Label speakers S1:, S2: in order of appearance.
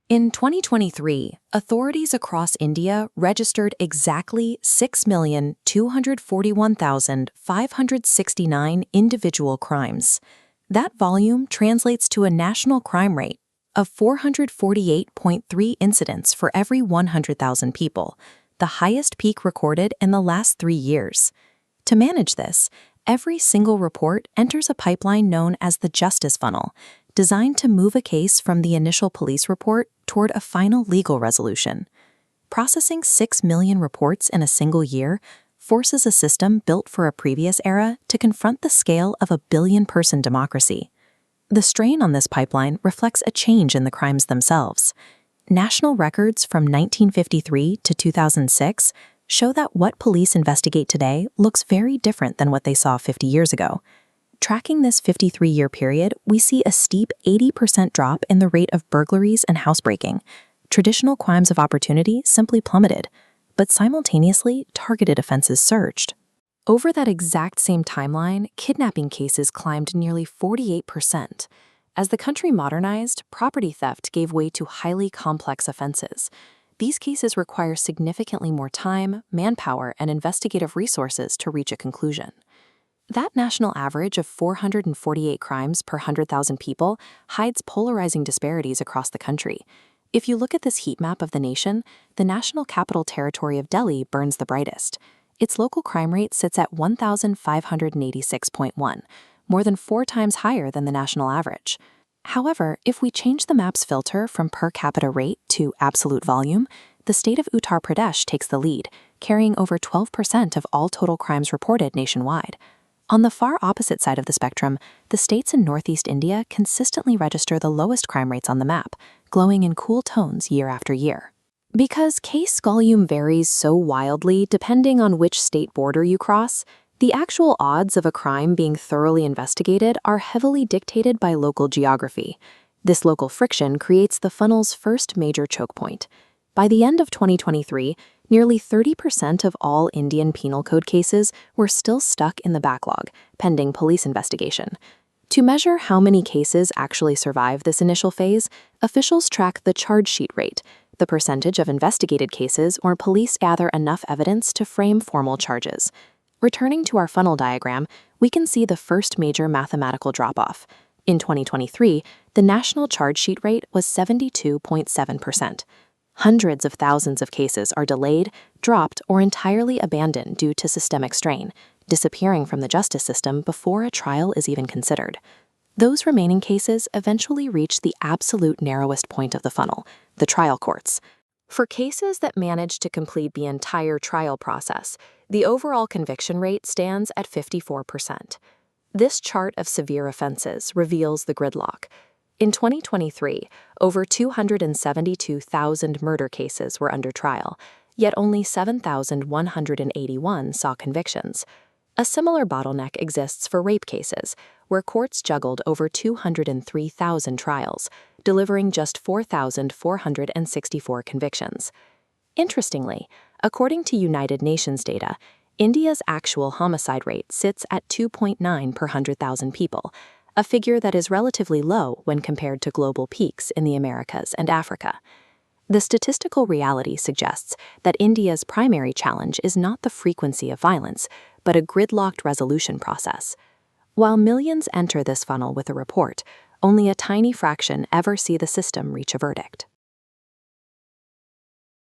S1: In 2023, authorities across India registered exactly 6,241,569 individual crimes. That volume translates to a national crime rate of 448.3 incidents for every 100,000 people, the highest peak recorded in the last 3 years. To manage this, every single report enters a pipeline known as the justice funnel, designed to move a case from the initial police report toward a final legal resolution. Processing 6 million reports in a single year forces a system built for a previous era to confront the scale of a billion-person democracy. The strain on this pipeline reflects a change in the crimes themselves. National records from 1953 to 2006 show that what police investigate today looks very different than what they saw 50 years ago. Tracking this 53-year period, we see a steep 80% drop in the rate of burglaries and housebreaking. Traditional crimes of opportunity simply plummeted, but simultaneously, targeted offenses surged. Over that exact same timeline, kidnapping cases climbed nearly 48%. As the country modernized, property theft gave way to highly complex offenses. These cases require significantly more time, manpower, and investigative resources to reach a conclusion. That national average of 448 crimes per 100,000 people hides polarizing disparities across the country. If you look at this heat map of the nation, the National Capital Territory of Delhi burns the brightest. Its local crime rate sits at 1,586.1, more than 4 times higher than the national average. However, if we change the map's filter from per capita rate to absolute volume, the state of Uttar Pradesh takes the lead, carrying over 12% of all total crimes reported nationwide. On the far opposite side of the spectrum, the states in northeast India consistently register the lowest crime rates on the map, glowing in cool tones year after year. Because case volume varies so wildly depending on which state border you cross, the actual odds of a crime being thoroughly investigated are heavily dictated by local geography. This local friction creates the funnel's first major choke point. By the end of 2023, nearly 30% of all Indian Penal Code cases were still stuck in the backlog, pending police investigation. To measure how many cases actually survive this initial phase, officials track the charge sheet rate, the percentage of investigated cases where police gather enough evidence to frame formal charges. Returning to our funnel diagram, we can see the first major mathematical drop-off. In 2023, the national charge sheet rate was 72.7%. Hundreds of thousands of cases are delayed, dropped, or entirely abandoned due to systemic strain, disappearing from the justice system before a trial is even considered. Those remaining cases eventually reach the absolute narrowest point of the funnel, the trial courts. For cases that manage to complete the entire trial process, the overall conviction rate stands at 54%. This chart of severe offenses reveals the gridlock. In 2023, over 272,000 murder cases were under trial, yet only 7,181 saw convictions. A similar bottleneck exists for rape cases, where courts juggled over 203,000 trials, delivering just 4,464 convictions. Interestingly, according to United Nations data, India's actual homicide rate sits at 2.9 per 100,000 people, a figure that is relatively low when compared to global peaks in the Americas and Africa. The statistical reality suggests that India's primary challenge is not the frequency of violence, but a gridlocked resolution process. While millions enter this funnel with a report, only a tiny fraction ever see the system reach a verdict.